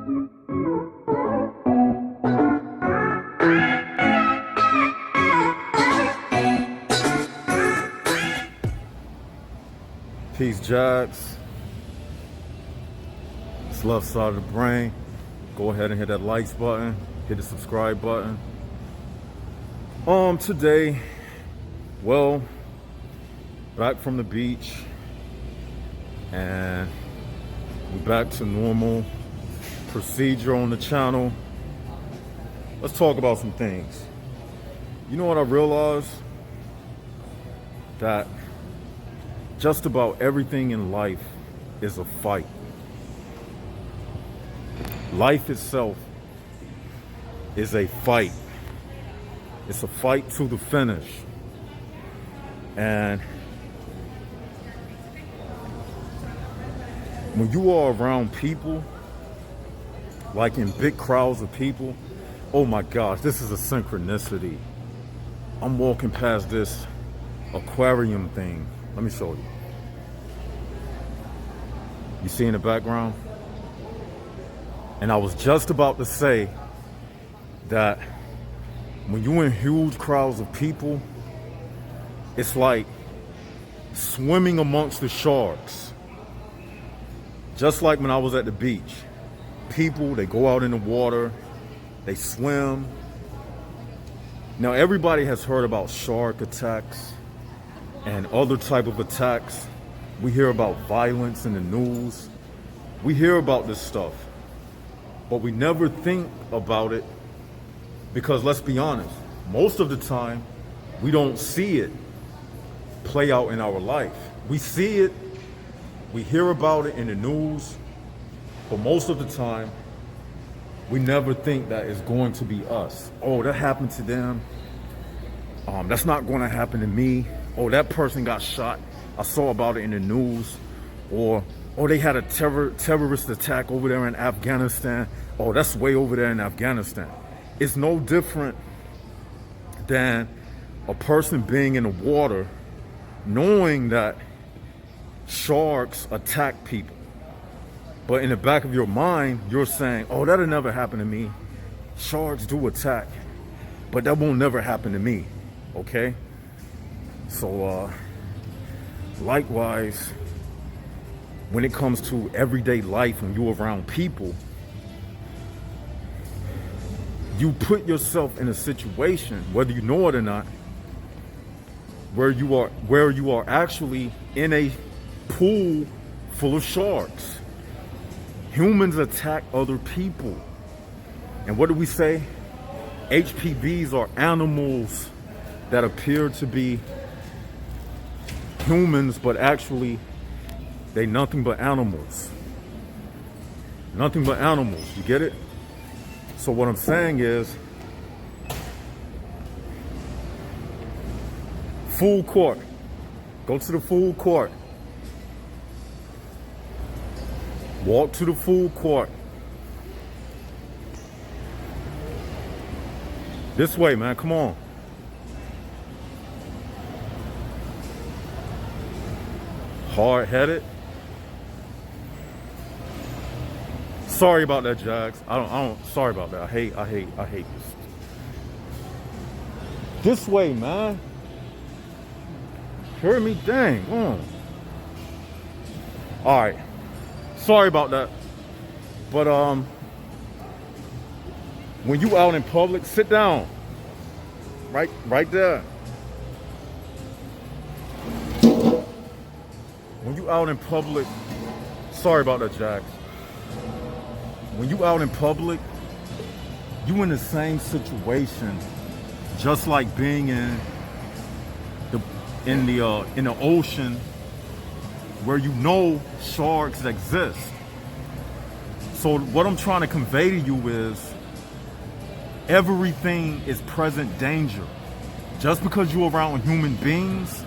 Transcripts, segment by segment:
Peace, Jags. It's left side of the brain. Go ahead and hit that likes button. Hit the subscribe button. Today, well, back from the beach, and we're back to normal procedure on the channel. Let's talk about some things. You know what I realized? That just about everything in life is a fight. Life itself is a fight. It's a fight to the finish. And when you are around people, like in big crowds of people, oh my gosh, this is a synchronicity. I'm walking past this aquarium thing. Let me show you. You see in the background? And I was just about to say that when you're in huge crowds of people, it's like swimming amongst the sharks. Just like when I was at the beach. People, they go out in the water, they swim. Now everybody has heard about shark attacks and other type of attacks. We hear about violence in the news. We hear about this stuff, but we never think about it because, let's be honest, most of the time we don't see it play out in our life. We see it, we hear about it in the news, but most of the time we never think that it's going to be us. Oh, that happened to them. That's not going to happen to me. Oh, that person got shot. I saw about it in the news. Or they had a terrorist attack over there in Afghanistan. Oh, that's way over there in Afghanistan. It's no different than a person being in the water knowing that sharks attack people. But in the back of your mind, you're saying, oh, that'll never happen to me. Sharks do attack, but that won't never happen to me, okay? So, likewise, when it comes to everyday life, when you're around people, you put yourself in a situation, whether you know it or not, where you are actually in a pool full of sharks. Humans attack other people. And what do we say? HPBs are animals that appear to be humans, but actually they nothing but animals. Nothing but animals, you get it? So what I'm saying is, food court. Go to the food court. Walk to the food court. This way, man, come on. Hard-headed. Sorry about that, Jags. I don't, sorry about that. I hate this. This way, man. Hear me? Dang. All right. Sorry about that. But when you out in public, sit down. Right there. When you out in public, sorry about that, Jack. When you out in public, you in the same situation, just like being in the ocean, where you know sharks exist. So what I'm trying to convey to you is everything is present danger. Just because you're around human beings,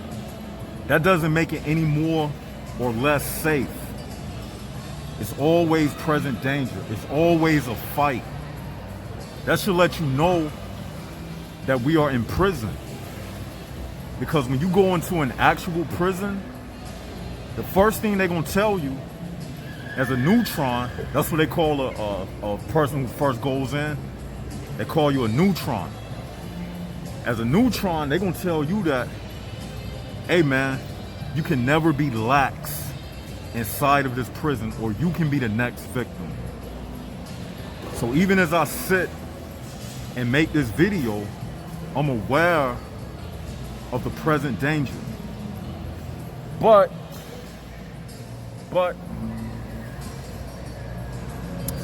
that doesn't make it any more or less safe. It's always present danger. It's always a fight. That should let you know that we are in prison. Because when you go into an actual prison, the first thing they're gonna tell you As a neutron, that's what they call a person who first goes in. They call you a neutron. As a neutron, they're gonna tell you that, hey man, you can never be lax inside of this prison, or you can be the next victim. So even as I sit and make this video, I'm aware of the present danger. But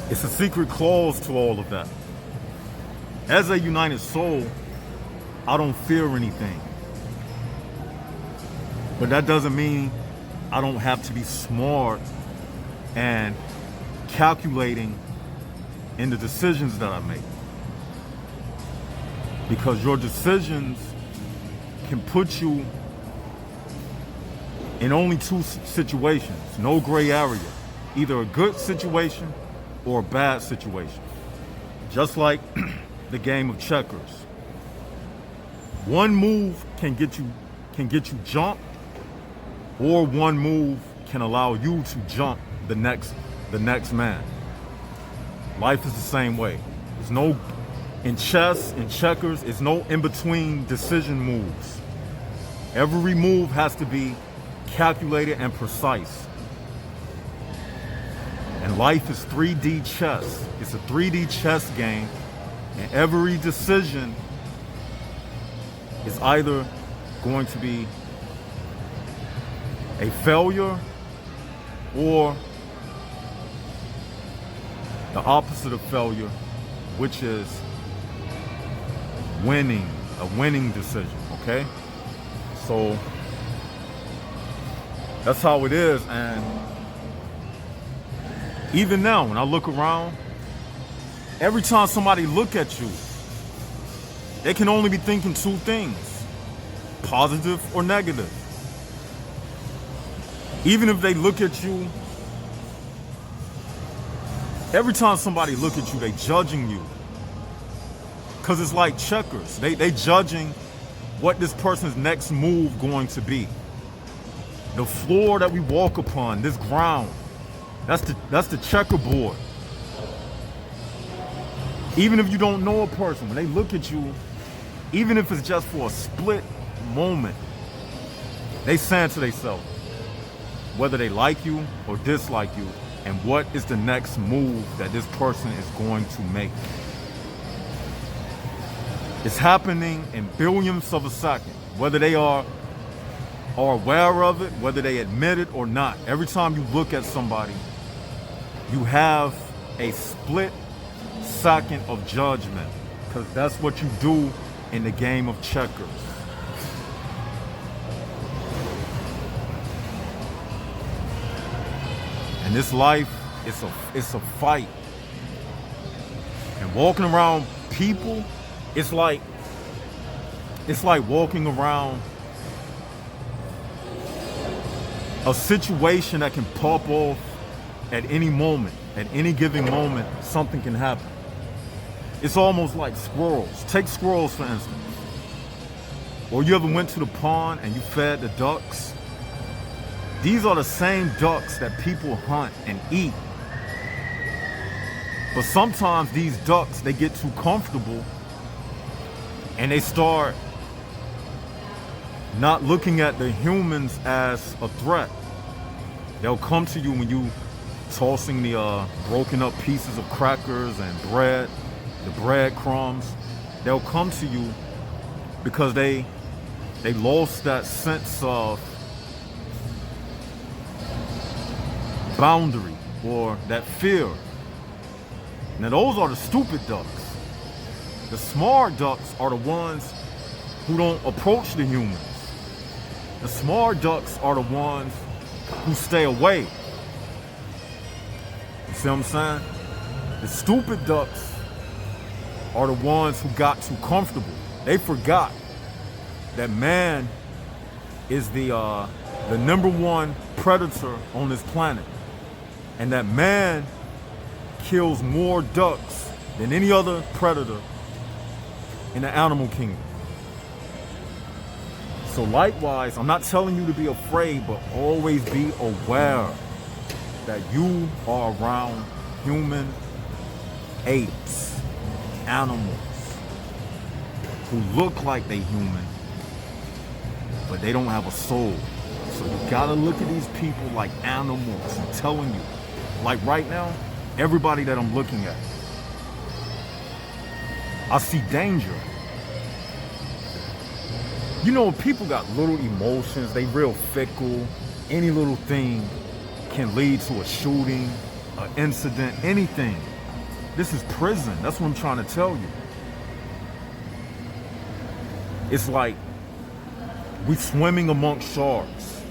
it's a secret clause to all of that. As a united soul, I don't fear anything. But that doesn't mean I don't have to be smart and calculating in the decisions that I make. Because your decisions can put you in only two situations, no gray area. Either a good situation or a bad situation. Just like the game of checkers. One move can get you jumped, or one move can allow you to jump the next man. Life is the same way. There's no, in chess, in checkers, it's no in-between decision moves. Every move has to be calculated and precise. And life is 3D chess. It's a 3D chess game, and every decision is either going to be a failure or the opposite of failure, which is winning, a winning decision, okay? So that's how it is. And even now, when I look around, every time somebody look at you, they can only be thinking two things, positive or negative. Even if they look at you, every time somebody look at you, they judging you. Because it's like checkers. They judging what this person's next move going to be. The floor that we walk upon, this ground, that's the checkerboard. Even if you don't know a person, when they look at you, even if it's just for a split moment, they saying to themselves whether they like you or dislike you, and what is the next move that this person is going to make. It's happening in billionths of a second, whether they are aware of it, whether they admit it or not. Every time you look at somebody, you have a split second of judgment, because that's what you do in the game of checkers. And this life, it's a fight. And walking around people, it's like walking around a situation that can pop off at any moment. At any given moment, something can happen. It's almost like squirrels. Take squirrels, for instance. Or you ever went to the pond and you fed the ducks? These are the same ducks that people hunt and eat. But sometimes these ducks, they get too comfortable and they start not looking at the humans as a threat. They'll come to you when you tossing the broken up pieces of crackers and bread, the breadcrumbs. They'll come to you because they lost that sense of boundary or that fear. Now those are the stupid ducks. The smart ducks are the ones who don't approach the humans. The smart ducks are the ones who stay away. You see what I'm saying? The stupid ducks are the ones who got too comfortable. They forgot that man is the number one predator on this planet. And that man kills more ducks than any other predator in the animal kingdom. So likewise, I'm not telling you to be afraid, but always be aware. that you are around human apes, animals, who look like they human, but they don't have a soul. So you gotta look at these people like animals. I'm telling you. Like right now, everybody that I'm looking at, I see danger. You know, people got little emotions, they real fickle. Any little thing can lead to a shooting, an incident, anything. This is prison. That's what I'm trying to tell you. It's like we swimming amongst sharks.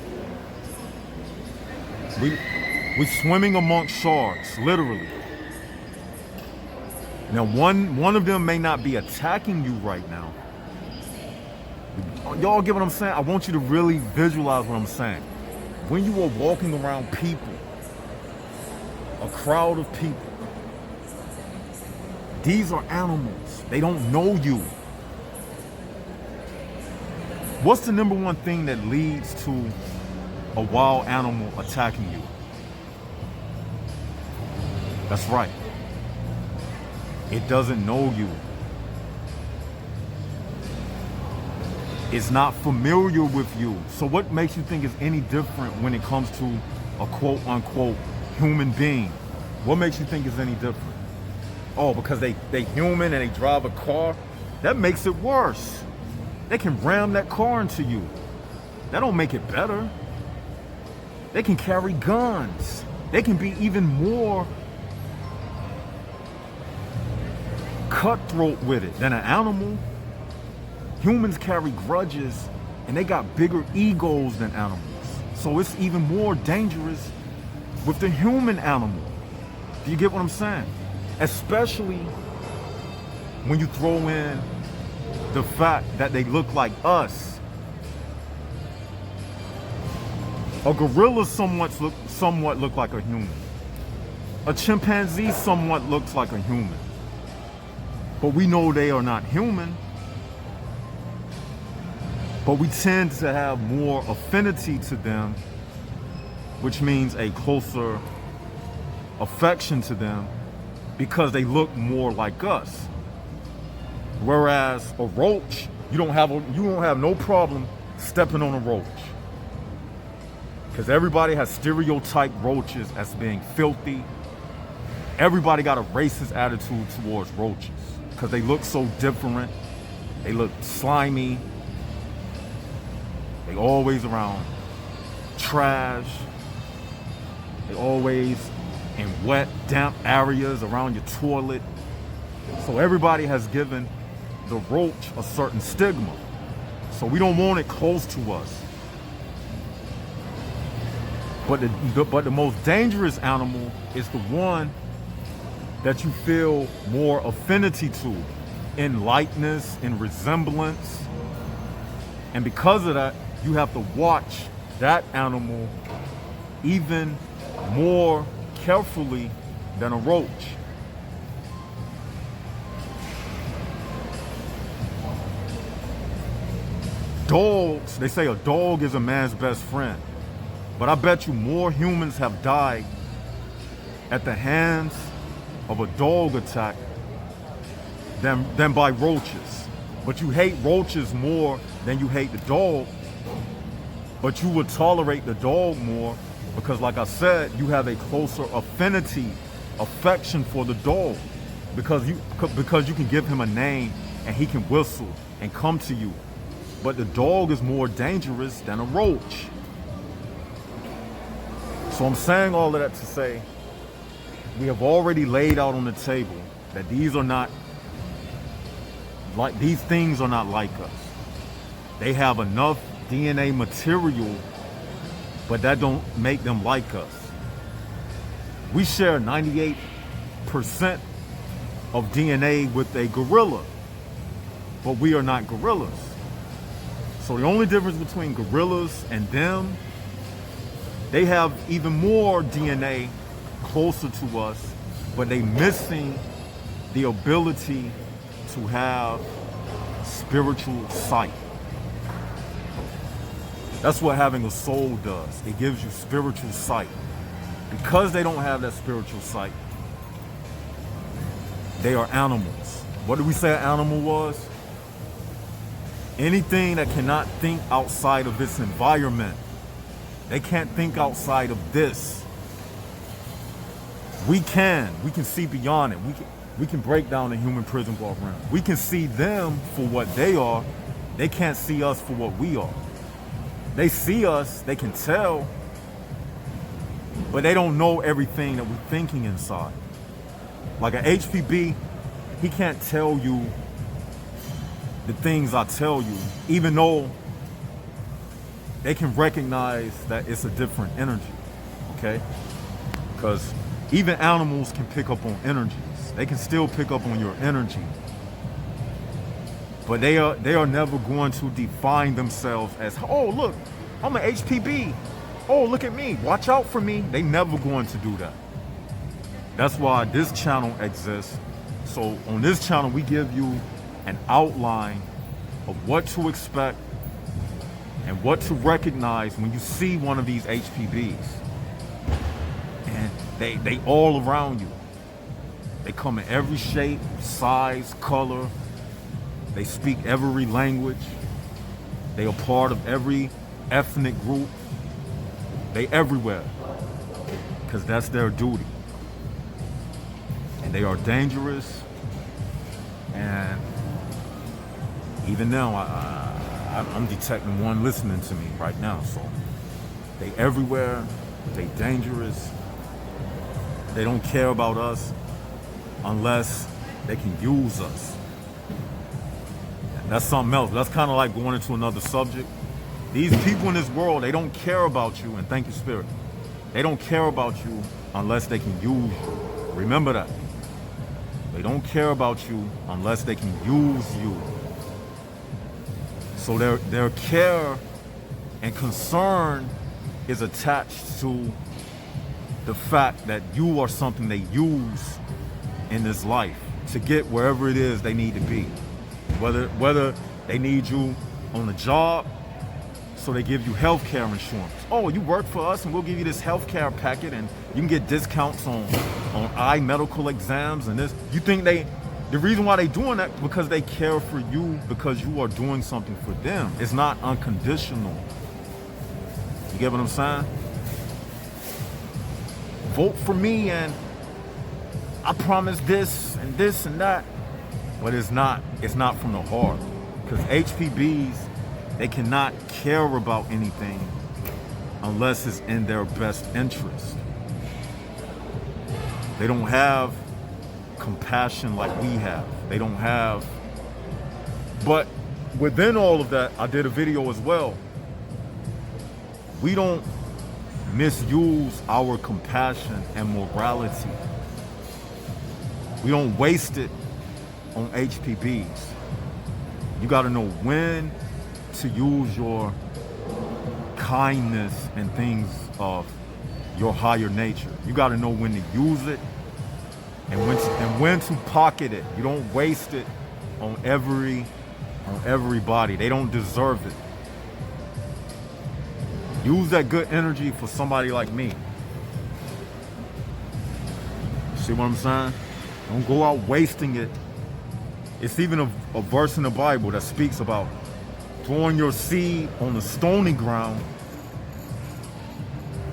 We swimming amongst sharks, literally. Now, one of them may not be attacking you right now. Y'all get what I'm saying? I want you to really visualize what I'm saying. When you are walking around people, a crowd of people, these are animals. They don't know you. What's the number one thing that leads to a wild animal attacking you? That's right. It doesn't know you. It's not familiar with you. So what makes you think it's any different when it comes to a quote unquote human being? What makes you think it's any different? Oh, because they human and they drive a car? That makes it worse. They can ram that car into you. That don't make it better. They can carry guns. They can be even more cutthroat with it than an animal. Humans carry grudges and they got bigger egos than animals. So it's even more dangerous with the human animal. Do you get what I'm saying? Especially when you throw in the fact that they look like us. A gorilla somewhat look like a human. A chimpanzee somewhat looks like a human. But we know they are not human. But we tend to have more affinity to them, which means a closer affection to them because they look more like us. Whereas a roach, you don't have no problem stepping on a roach. Because everybody has stereotyped roaches as being filthy. Everybody got a racist attitude towards roaches because they look so different. They look slimy. They always around trash. They always in wet, damp areas around your toilet. So everybody has given the roach a certain stigma. So we don't want it close to us. But the most dangerous animal is the one that you feel more affinity to in likeness, in resemblance. And because of that, you have to watch that animal even more carefully than a roach. Dogs, they say a dog is a man's best friend. But I bet you more humans have died at the hands of a dog attack than by roaches. But you hate roaches more than you hate the dog. But you would tolerate the dog more because, like I said, you have a closer affection for the dog because you can give him a name and he can whistle and come to you. But the dog is more dangerous than a roach. So I'm saying all of that to say we have already laid out on the table that these things are not like us. They have enough DNA material, but that don't make them like us. We share 98% of DNA with a gorilla, but we are not gorillas. So the only difference between gorillas and them, they have even more DNA closer to us, but they missing the ability to have spiritual sight. That's what having a soul does. It gives you spiritual sight. Because they don't have that spiritual sight, they are animals. What did we say an animal was? Anything that cannot think outside of its environment. They can't think outside of this. We can see beyond it. We can break down the human prison bar realm. We can see them for what they are. They can't see us for what we are. They see us, they can tell, but they don't know everything that we're thinking inside. Like an HPB, he can't tell you the things I tell you, even though they can recognize that it's a different energy, okay? Because even animals can pick up on energies. They can still pick up on your energy. But they are never going to define themselves as, oh, look, I'm an HPB. Oh, look at me. Watch out for me. They never going to do that. That's why this channel exists. So on this channel, we give you an outline of what to expect and what to recognize when you see one of these HPBs. And they all around you. They come in every shape, size, color. They speak every language. They are part of every ethnic group. They everywhere, because that's their duty. And they are dangerous. And even now, I'm detecting one listening to me right now. So they everywhere. They dangerous. They don't care about us unless they can use us. And that's something else. That's kind of like going into another subject. These people in this world, they don't care about you, and thank you, Spirit. They don't care about you unless they can use you. Remember that. They don't care about you unless they can use you. So their care and concern is attached to the fact that you are something they use in this life to get wherever it is they need to be. Whether they need you on the job, so they give you healthcare insurance. Oh, you work for us and we'll give you this healthcare packet and you can get discounts on eye medical exams and this. You think the reason why they doing that, because they care for you, because you are doing something for them. It's not unconditional. You get what I'm saying? Vote for me and I promise this and this and that. But it's not from the heart. Because HPBs, they cannot care about anything unless it's in their best interest. They don't have compassion like we have. They don't have. But within all of that, I did a video as well. We don't misuse our compassion and morality. We don't waste it on HPBs. You got to know when to use your kindness and things of your higher nature. You got to know when to use it and when to pocket it. You don't waste it on everybody. They don't deserve it. Use that good energy for somebody like me. See what I'm saying? Don't go out wasting it. It's even a verse in the Bible that speaks about throwing your seed on the stony ground,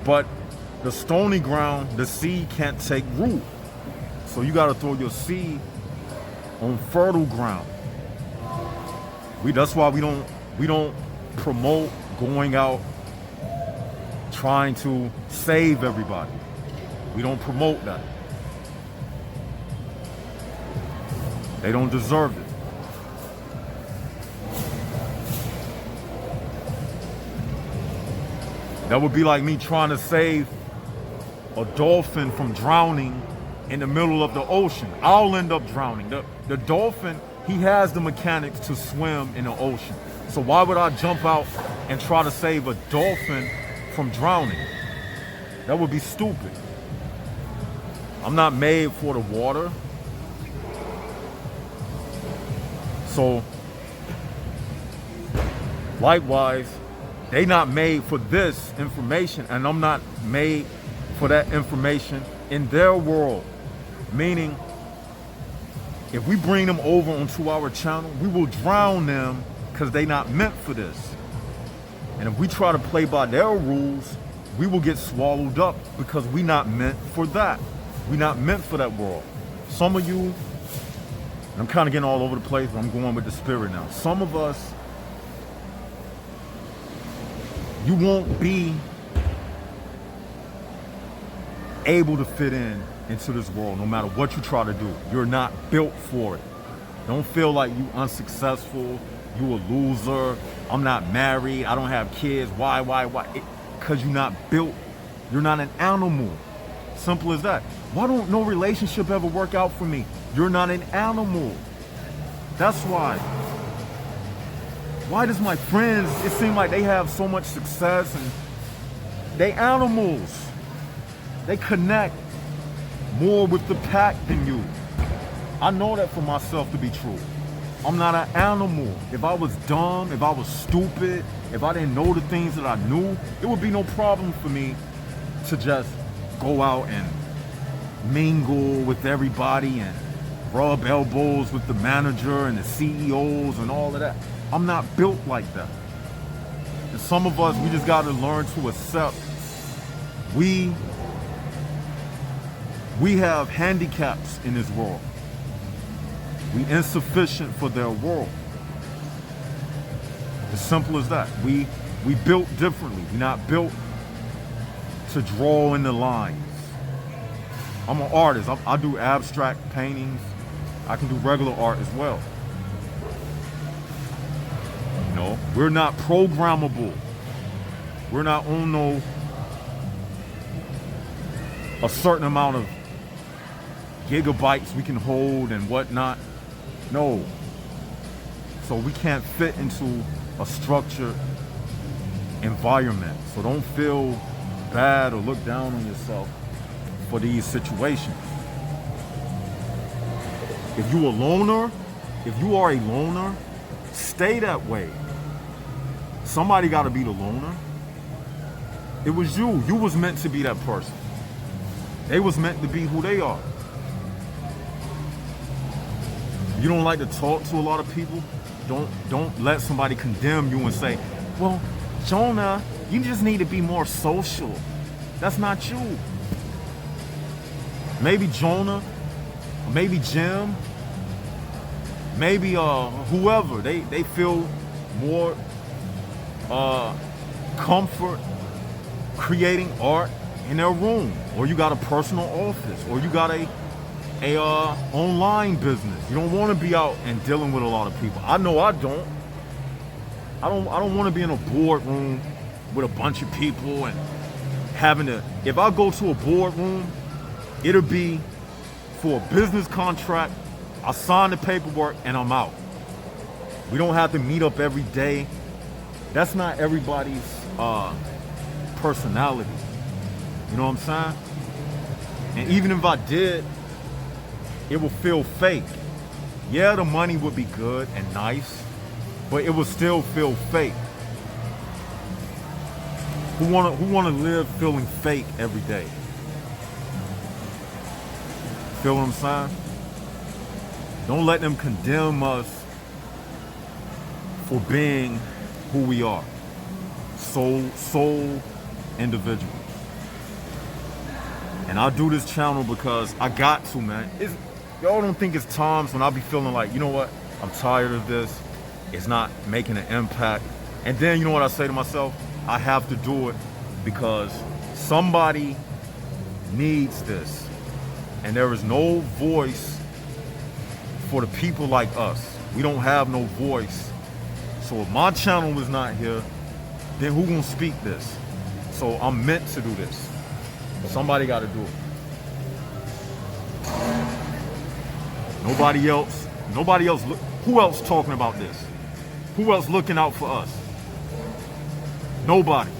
but the stony ground, the seed can't take root. So you got to throw your seed on fertile ground. That's why we don't promote going out trying to save everybody. We don't promote that. They don't deserve it. That would be like me trying to save a dolphin from drowning in the middle of the ocean. I'll end up drowning. The dolphin, he has the mechanics to swim in the ocean. So why would I jump out and try to save a dolphin from drowning? That would be stupid. I'm not made for the water. So, likewise, they not made for this information, and I'm not made for for that information in their world. Meaning, if we bring them over onto our channel, we will drown them because they're not meant for this. And if we try to play by their rules, we will get swallowed up because we're not meant for that. We're not meant for that world. Some of you, and I'm kind of getting all over the place, but I'm going with the spirit now. Some of us, you won't be able to fit into this world no matter what you try to do. You're not built for it. Don't feel like you unsuccessful, you a loser, I'm not married, I don't have kids. Why? Because you're not built. You're not an animal. Simple as that. Why don't no relationship ever work out for me? You're not an animal. That's why. Why does my friends, it seem like they have so much success and they animals. They connect more with the pack than you. I know that for myself to be true. I'm not an animal. If I was dumb, if I was stupid, if I didn't know the things that I knew, it would be no problem for me to just go out and mingle with everybody and rub elbows with the manager and the CEOs and all of that. I'm not built like that. And some of us, we just got to learn to accept we have handicaps in this world. We insufficient for their world. As simple as that. We built differently. We're not built to draw in the lines. I'm an artist. I do abstract paintings. I can do regular art as well. You know, we're not programmable. We're not on a certain amount of gigabytes we can hold and whatnot. No. So we can't fit into a structured environment. So don't feel bad or look down on yourself for these situations. If you a loner, if you are a loner, stay that way. Somebody got to be the loner. It was you. You was meant to be that person. They was meant to be who they are. You don't like to talk to a lot of people. Don't let somebody condemn you and say, well, Jonah, you just need to be more social. That's not you. Maybe Jonah, maybe Jim, maybe whoever, they feel more comfort creating art in their room, or you got a personal office, or you got a online business. You don't want to be out and dealing with a lot of people. I know I don't. I don't want to be in a boardroom with a bunch of people and having to, if I go to a boardroom, it'll be for a business contract. I sign the paperwork and I'm out. We don't have to meet up every day. That's not everybody's personality. You know what I'm saying? And even if I did, it would feel fake. Yeah, the money would be good and nice, but it would still feel fake. Who wanna live feeling fake every day? Feel what I'm saying? Don't let them condemn us for being who we are. Soul individuals. And I do this channel because I got to, man. Y'all don't think it's times when I'll be feeling like, you know what? I'm tired of this. It's not making an impact. And then you know what I say to myself? I have to do it because somebody needs this. And there is no voice for the people like us. We don't have no voice. So if my channel is not here, then who gonna speak this? So I'm meant to do this. Somebody got to do it. Nobody else. Who else talking about this? Who else looking out for us? Nobody.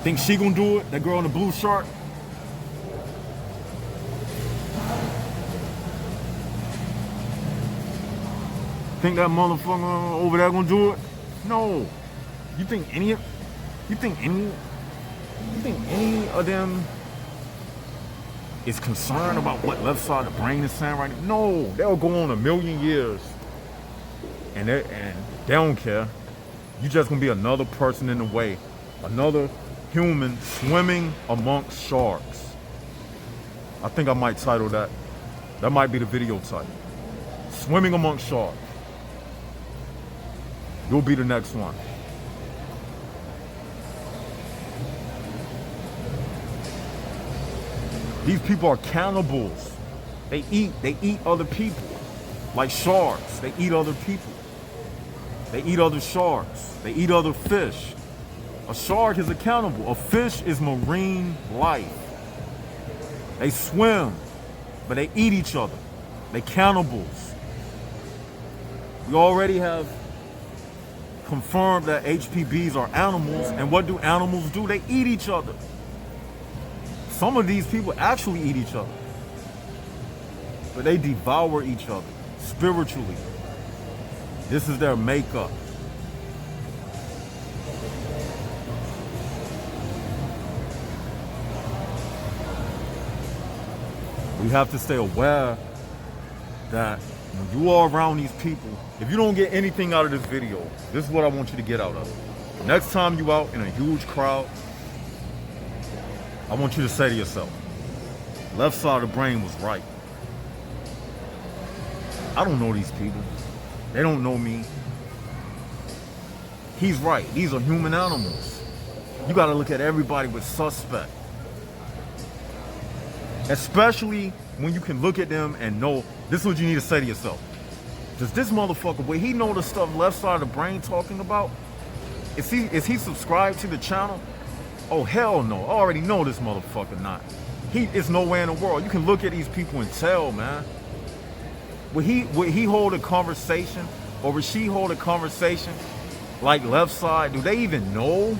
Think she gonna do it? That girl in the blue shirt? Think that motherfucker over there gonna do it? No. You think any of You think any of them is concerned about what left side of the brain is saying right now? No, they'll go on a million years and they don't care. You just gonna be another person in the way, another human swimming amongst sharks. I think I might title that. That might be the video title. Swimming amongst sharks. You'll be the next one. These people are cannibals. They eat other people. Like sharks, they eat other people. They eat other sharks. They eat other fish. A shark is a cannibal. A fish is marine life. They swim, but they eat each other. They cannibals. We already have confirmed that HPBs are animals, and what do animals do? They eat each other. Some of these people actually eat each other, but they devour each other spiritually. This is their makeup. We have to stay aware that when you are around these people, if you don't get anything out of this video, this is what I want you to get out of it. Next time you out in a huge crowd, I want you to say to yourself, left side of the brain was right. I don't know these people. They don't know me. He's right. These are human animals. You got to look at everybody with suspect. Especially when you can look at them and know, this is what you need to say to yourself. Does this motherfucker, will he know the stuff left side of the brain talking about? Is he subscribed to the channel? Oh, hell no. I already know this motherfucker not. He is nowhere in the world. You can look at these people and tell, man. Would he hold a conversation, or would she hold a conversation like left side? Do they even know?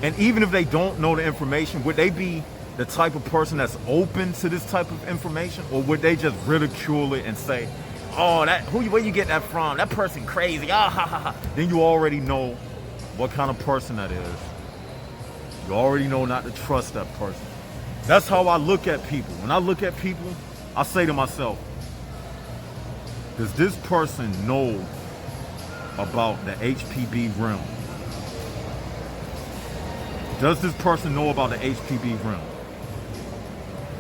And even if they don't know the information, would they be the type of person that's open to this type of information, or would they just ridicule it and say, oh, where you get that from? That person crazy. Ah, ha, ha, ha. Then you already know what kind of person that is. You already know not to trust that person. That's how I look at people. When I look at people, I say to myself, does this person know about the HPB realm? Does this person know about the HPB realm?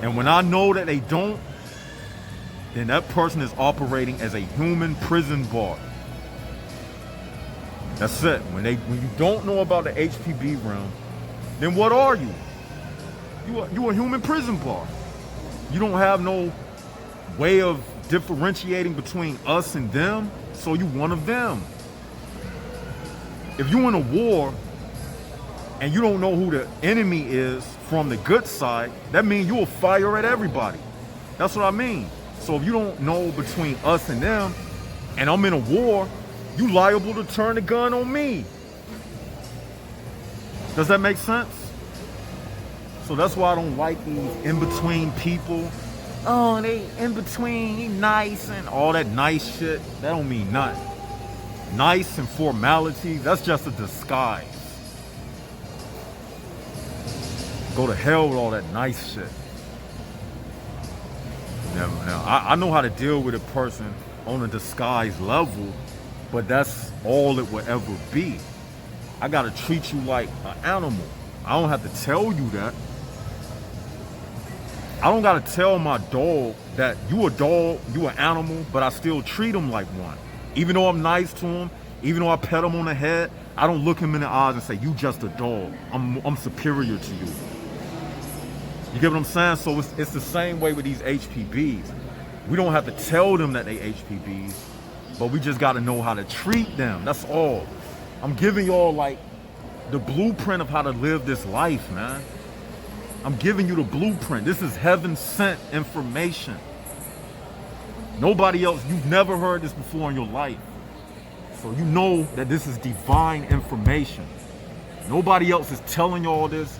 And when I know that they don't, then that person is operating as a human prison bar. That's it. When you don't know about the HPB realm, then what are you? You a human prison bar. You don't have no way of differentiating between us and them, so you one of them. If you in a war and you don't know who the enemy is from the good side, that means you will fire at everybody. That's what I mean. So if you don't know between us and them, and I'm in a war, you liable to turn the gun on me. Does that make sense? So that's why I don't like these in-between people. Oh, they in-between, he nice and all that nice shit. That don't mean nothing. Nice and formality, that's just a disguise. Go to hell with all that nice shit. Now, I know how to deal with a person on a disguised level, but that's all it will ever be. I gotta treat you like an animal. I don't have to tell you that. I don't gotta tell my dog that you a dog, you an animal, but I still treat him like one. Even though I'm nice to him, even though I pet him on the head, I don't look him in the eyes and say, you just a dog. I'm superior to you. You get what I'm saying? So it's the same way with these HPBs. We don't have to tell them that they HPBs, but we just got to know how to treat them. That's all. I'm giving y'all like the blueprint of how to live this life, man. I'm giving you the blueprint. This is heaven sent information. Nobody else, you've never heard this before in your life. So you know that this is divine information. Nobody else is telling you all this.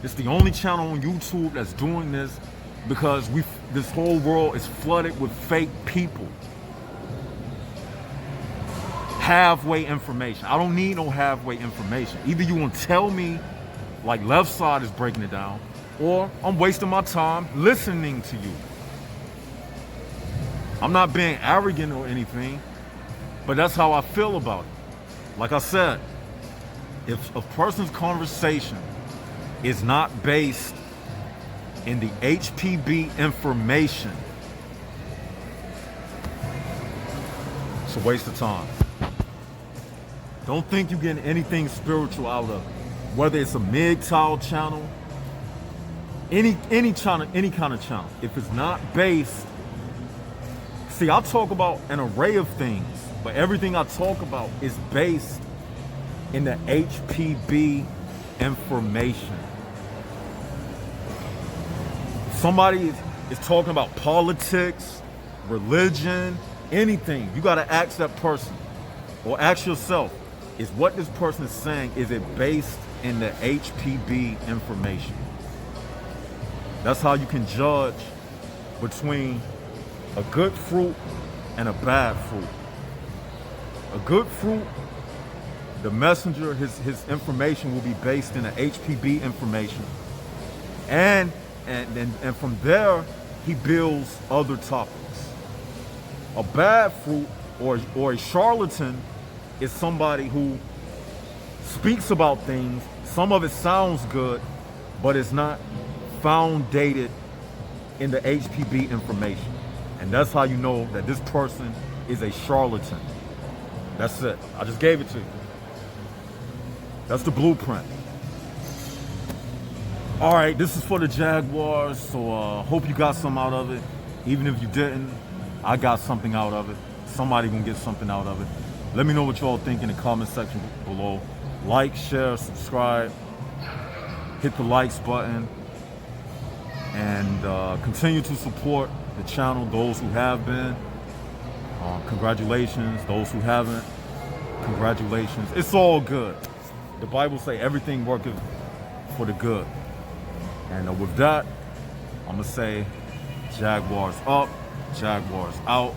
It's the only channel on YouTube that's doing this, because this whole world is flooded with fake people. halfway information. I don't need no halfway information. Either you gonna tell me like left side is breaking it down, or I'm wasting my time listening to you. I'm not being arrogant or anything, but that's how I feel about it. Like I said, if a person's conversation is not based in the HPB information, it's a waste of time. Don't think you're getting anything spiritual out of it. Whether it's a MGTOW channel, any channel, any kind of channel. If it's not based, see, I talk about an array of things, but everything I talk about is based in the HPB information. Somebody is talking about politics, religion, anything. You got to ask that person or ask yourself, is what this person is saying, is it based in the HPB information? That's how you can judge between a good fruit and a bad fruit. A good fruit, the messenger, his information will be based in the HPB information. And from there, he builds other topics. A bad fruit or a charlatan is somebody who speaks about things. Some of it sounds good, but it's not founded in the HPB information. And that's how you know that this person is a charlatan. That's it. I just gave it to you. That's the blueprint. All right, this is for the Jaguars, so hope you got something out of it. Even if you didn't, I got something out of it. Somebody gonna get something out of it. Let me know what you all think in the comment section below. Like, share, subscribe, hit the likes button, and continue to support the channel, those who have been. Congratulations. Those who haven't, congratulations. It's all good. The Bible say everything worketh for the good. And with that, I'm gonna say Jaguars up, Jaguars out.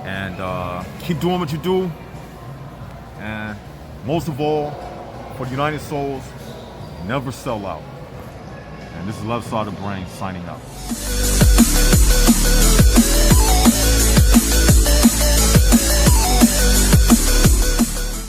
And keep doing what you do. And most of all, for the United Souls, never sell out. And this is Left Side of the Brain signing out.